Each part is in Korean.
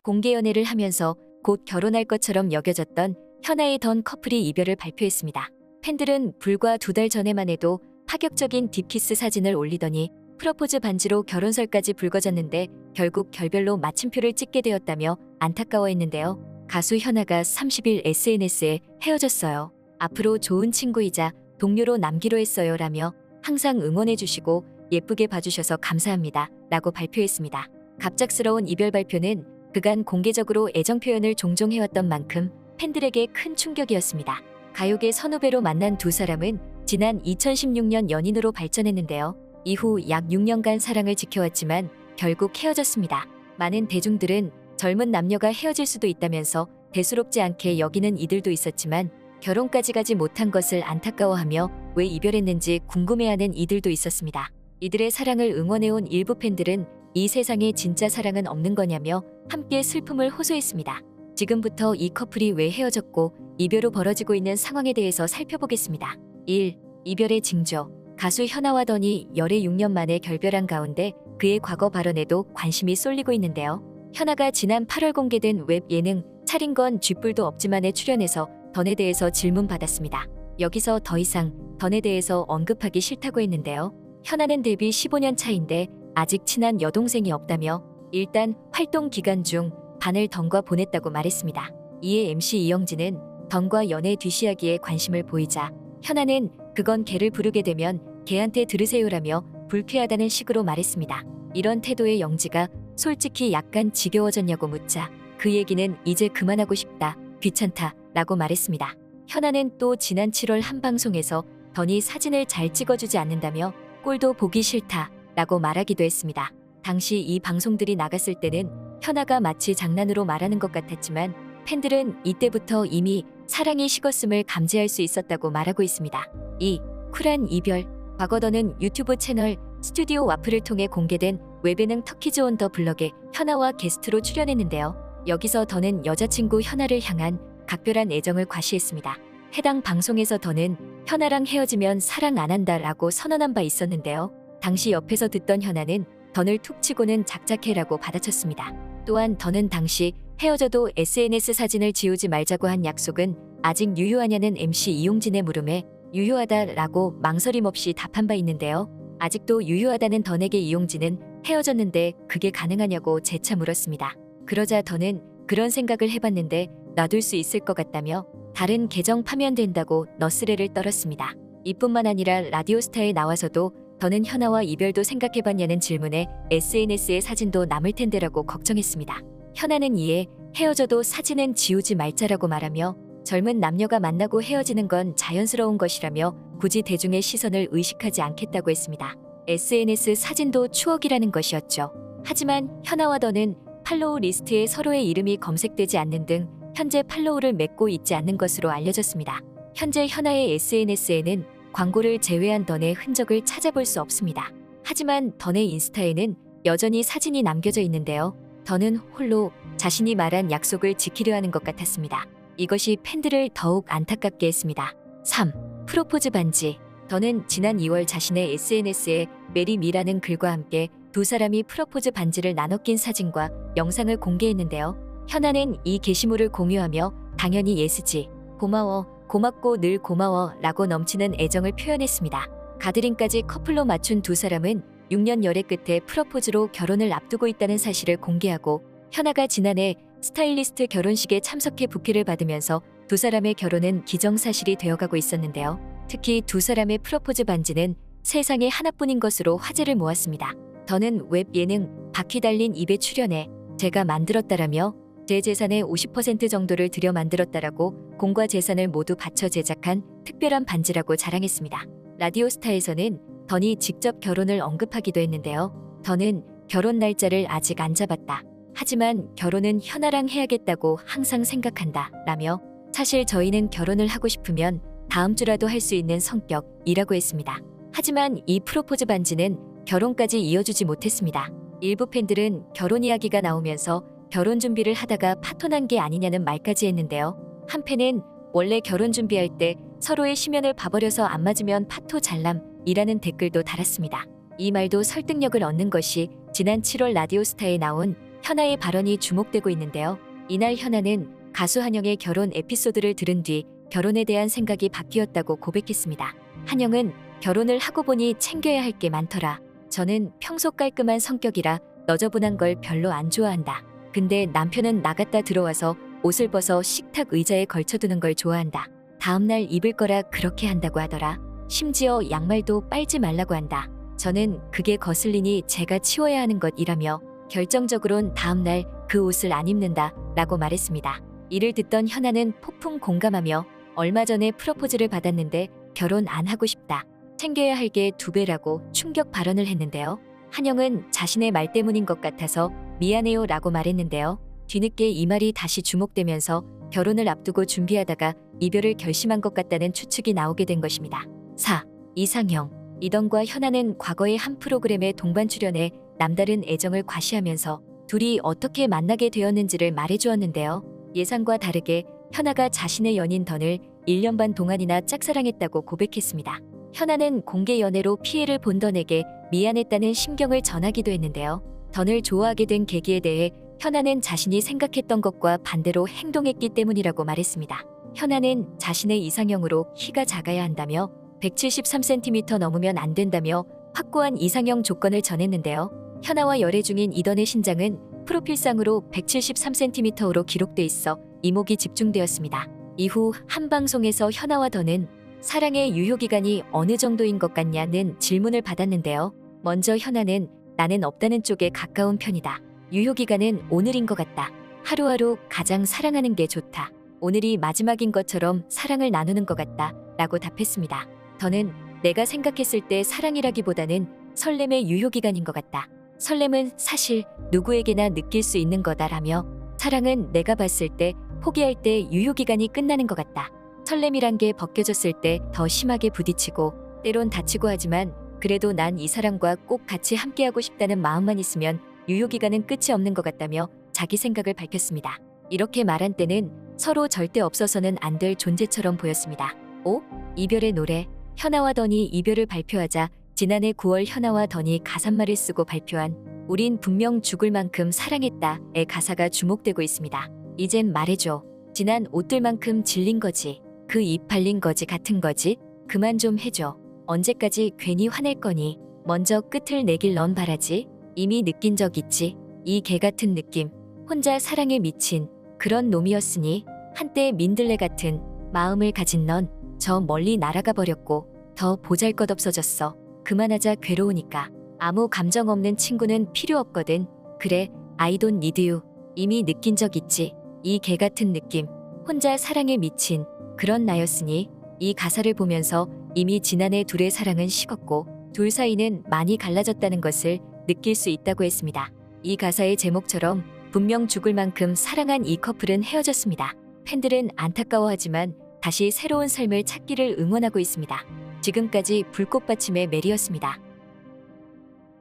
공개 연애를 하면서 곧 결혼할 것처럼 여겨졌던 현아의 던 커플이 이별을 발표했습니다. 팬들은 불과 2달 전에만 해도 파격적인 딥키스 사진을 올리더니 프러포즈 반지로 결혼설까지 불거졌는데 결국 결별로 마침표를 찍게 되었다며 안타까워했는데요. 가수 현아가 30일 SNS에 헤어졌어요. 앞으로 좋은 친구이자 동료로 남기로 했어요 라며 항상 응원해주시고 예쁘게 봐주셔서 감사합니다 라고 발표했습니다. 갑작스러운 이별 발표는 그간 공개적으로 애정 표현을 종종 해왔던 만큼 팬들에게 큰 충격이었습니다. 가요계 선후배로 만난 두 사람은 지난 2016년 연인으로 발전했는데요. 이후 약 6년간 사랑을 지켜왔지만 결국 헤어졌습니다. 많은 대중들은 젊은 남녀가 헤어질 수도 있다면서 대수롭지 않게 여기는 이들도 있었지만 결혼까지 가지 못한 것을 안타까워하며 왜 이별했는지 궁금해하는 이들도 있었습니다. 이들의 사랑을 응원해온 일부 팬들은 이 세상에 진짜 사랑은 없는 거냐며 함께 슬픔을 호소했습니다. 지금부터 이 커플이 왜 헤어졌고 이별 후 벌어지고 있는 상황에 대해서 살펴보겠습니다. 1. 이별의 징조. 가수 현아와 던이 열애 6년 만에 결별한 가운데 그의 과거 발언에도 관심이 쏠리고 있는데요. 현아가 지난 8월 공개된 웹 예능 차린 건 쥐뿔도 없지만에 출연해서 던에 대해서 질문받았습니다. 여기서 더 이상 던에 대해서 언급하기 싫다고 했는데요. 현아는 데뷔 15년 차인데 아직 친한 여동생이 없다며 일단 활동 기간 중 반을 던과 보냈다고 말했습니다. 이에 MC 이영지는 던과 연애 뒷이야기에 관심을 보이자 현아는 그건 걔를 부르게 되면 걔한테 들으세요라며 불쾌하다는 식으로 말했습니다. 이런 태도의 영지가 솔직히 약간 지겨워졌냐고 묻자 그 얘기는 이제 그만하고 싶다, 귀찮다 라고 말했습니다. 현아는 또 지난 7월 한 방송에서 던이 사진을 잘 찍어주지 않는다며 꼴도 보기 싫다 라고 말하기도 했습니다. 당시 이 방송들이 나갔을 때는 현아가 마치 장난으로 말하는 것 같았지만 팬들은 이때부터 이미 사랑이 식었음을 감지할 수 있었다고 말하고 있습니다. 2. 쿨한 이별. 과거 던은 유튜브 채널 스튜디오 와플을 통해 공개된 웹예능 터키즈 온 더 블럭에 현아와 게스트로 출연했는데요. 여기서 던은 여자친구 현아를 향한 각별한 애정을 과시했습니다. 해당 방송에서 던은 현아랑 헤어지면 사랑 안 한다 라고 선언한 바 있었는데요. 당시 옆에서 듣던 현아는 던을 툭 치고는 작작해라고 받아쳤습니다. 또한 던은 당시 헤어져도 SNS 사진을 지우지 말자고 한 약속은 아직 유효하냐는 MC 이용진의 물음에 유효하다라고 망설임 없이 답한 바 있는데요. 아직도 유효하다는 던에게 이용진은 헤어졌는데 그게 가능하냐고 재차 물었습니다. 그러자 던은 그런 생각을 해봤는데 놔둘 수 있을 것 같다며 다른 계정 파면 된다고 너스레를 떨었습니다. 이뿐만 아니라 라디오스타에 나와서도 던은 현아와 이별도 생각해봤냐는 질문에 SNS에 사진도 남을 텐데라고 걱정했습니다. 현아는 이에 헤어져도 사진은 지우지 말자라고 말하며 젊은 남녀가 만나고 헤어지는 건 자연스러운 것이라며 굳이 대중의 시선을 의식하지 않겠다고 했습니다. SNS 사진도 추억이라는 것이었죠. 하지만 현아와 던은 팔로우 리스트에 서로의 이름이 검색되지 않는 등 현재 팔로우를 맺고 있지 않는 것으로 알려졌습니다. 현재 현아의 SNS에는 광고를 제외한 던의 흔적을 찾아볼 수 없습니다. 하지만 던의 인스타에는 여전히 사진이 남겨져 있는데요. 던은 홀로 자신이 말한 약속을 지키려 하는 것 같았습니다. 이것이 팬들을 더욱 안타깝게 했습니다. 3. 프로포즈 반지. 던은 지난 2월 자신의 SNS에 메리 미라는 글과 함께 두 사람이 프로포즈 반지를 나눠 낀 사진과 영상을 공개했는데요. 현아는 이 게시물을 공유하며 당연히 예스지, 고마워, 고맙고 늘 고마워 라고 넘치는 애정을 표현했습니다. 가드링까지 커플로 맞춘 두 사람은 6년 열애 끝에 프로포즈로 결혼을 앞두고 있다는 사실을 공개하고 현아가 지난해 스타일리스트 결혼식에 참석해 부케를 받으면서 두 사람의 결혼은 기정사실이 되어가고 있었는데요. 특히 두 사람의 프로포즈 반지는 세상에 하나뿐인 것으로 화제를 모았습니다. 던은 웹 예능 바퀴 달린 입에 출연해 제가 만들었다라며 제 재산의 50% 정도를 들여 만들었다라고 공과 재산을 모두 바쳐 제작한 특별한 반지라고 자랑했습니다. 라디오스타에서는 던이 직접 결혼을 언급하기도 했는데요. 던은 결혼 날짜를 아직 안 잡았다. 하지만 결혼은 현아랑 해야겠다고 항상 생각한다 라며 사실 저희는 결혼을 하고 싶으면 다음 주라도 할 수 있는 성격이라고 했습니다. 하지만 이 프로포즈 반지는 결혼까지 이어주지 못했습니다. 일부 팬들은 결혼 이야기가 나오면서 결혼 준비를 하다가 파토난 게 아니냐는 말까지 했는데요. 한 팬은 원래 결혼 준비할 때 서로의 심연을 봐버려서 안 맞으면 파토 잘남이라는 댓글도 달았습니다. 이 말도 설득력을 얻는 것이 지난 7월 라디오스타에 나온 현아의 발언이 주목되고 있는데요. 이날 현아는 가수 한영의 결혼 에피소드를 들은 뒤 결혼에 대한 생각이 바뀌었다고 고백했습니다. 한영은 결혼을 하고 보니 챙겨야 할 게 많더라. 저는 평소 깔끔한 성격이라 너저분한 걸 별로 안 좋아한다. 근데 남편은 나갔다 들어와서 옷을 벗어 식탁 의자에 걸쳐두는 걸 좋아한다. 다음날 입을 거라 그렇게 한다고 하더라. 심지어 양말도 빨지 말라고 한다. 저는 그게 거슬리니 제가 치워야 하는 것이라며 결정적으론 다음날 그 옷을 안 입는다 라고 말했습니다. 이를 듣던 현아는 폭풍 공감하며 얼마 전에 프로포즈를 받았는데 결혼 안 하고 싶다. 챙겨야 할 게 2배라고 충격 발언을 했는데요. 한영은 자신의 말 때문인 것 같아서 미안해요 라고 말했는데요. 뒤늦게 이 말이 다시 주목되면서 결혼을 앞두고 준비하다가 이별을 결심한 것 같다는 추측이 나오게 된 것입니다. 4. 이상형. 이던과 현아는 과거의 한 프로그램에 동반 출연해 남다른 애정을 과시하면서 둘이 어떻게 만나게 되었는지를 말해주었는데요. 예상과 다르게 현아가 자신의 연인 던을 1년 반 동안이나 짝사랑했다고 고백했습니다. 현아는 공개 연애로 피해를 본 던에게 미안했다는 심경을 전하기도 했는데요. 던을 좋아하게 된 계기에 대해 현아는 자신이 생각했던 것과 반대로 행동했기 때문이라고 말했습니다. 현아는 자신의 이상형으로 키가 작아야 한다며 173cm 넘으면 안 된다며 확고한 이상형 조건을 전했는데요. 현아와 열애 중인 이던의 신장은 프로필상으로 173cm로 기록돼 있어 이목이 집중되었습니다. 이후 한 방송에서 현아와 던은 사랑의 유효기간이 어느 정도인 것 같냐는 질문을 받았는데요. 먼저 현아는 나는 없다는 쪽에 가까운 편이다. 유효기간은 오늘인 것 같다. 하루하루 가장 사랑하는 게 좋다. 오늘이 마지막인 것처럼 사랑을 나누는 것 같다. 라고 답했습니다. 던은 내가 생각했을 때 사랑이라기보다는 설렘의 유효기간인 것 같다. 설렘은 사실 누구에게나 느낄 수 있는 거다라며 사랑은 내가 봤을 때 포기할 때 유효기간이 끝나는 것 같다. 설렘이란 게 벗겨졌을 때 더 심하게 부딪히고 때론 다치고 하지만 그래도 난 이 사람과 꼭 같이 함께하고 싶다는 마음만 있으면 유효기간은 끝이 없는 것 같다며 자기 생각을 밝혔습니다. 이렇게 말한 때는 서로 절대 없어서는 안 될 존재처럼 보였습니다. 5. 이별의 노래. 현아와 던이 이별을 발표하자 지난해 9월 현아와 던이 가사말을 쓰고 발표한 우린 분명 죽을 만큼 사랑했다의 가사가 주목되고 있습니다. 이젠 말해줘. 지난 옷들만큼 질린 거지. 그 입 발린 거지 같은 거지. 그만 좀 해줘. 언제까지 괜히 화낼 거니. 먼저 끝을 내길 넌 바라지. 이미 느낀 적 있지. 이 개 같은 느낌. 혼자 사랑에 미친 그런 놈이었으니 한때 민들레 같은 마음을 가진 넌 저 멀리 날아가 버렸고 더 보잘것없어졌어. 그만하자 괴로우니까. 아무 감정 없는 친구는 필요 없거든. 그래 I don't need you. 이미 느낀 적 있지. 이 개 같은 느낌. 혼자 사랑에 미친 그런 나였으니. 이 가사를 보면서 이미 지난해 둘의 사랑은 식었고 둘 사이는 많이 갈라졌다는 것을 느낄 수 있다고 했습니다. 이 가사의 제목처럼 분명 죽을 만큼 사랑한 이 커플은 헤어졌습니다. 팬들은 안타까워하지만 다시 새로운 삶을 찾기를 응원하고 있습니다. 지금까지 불꽃받침의 메리였습니다.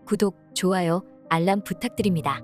구독, 좋아요, 알람 부탁드립니다.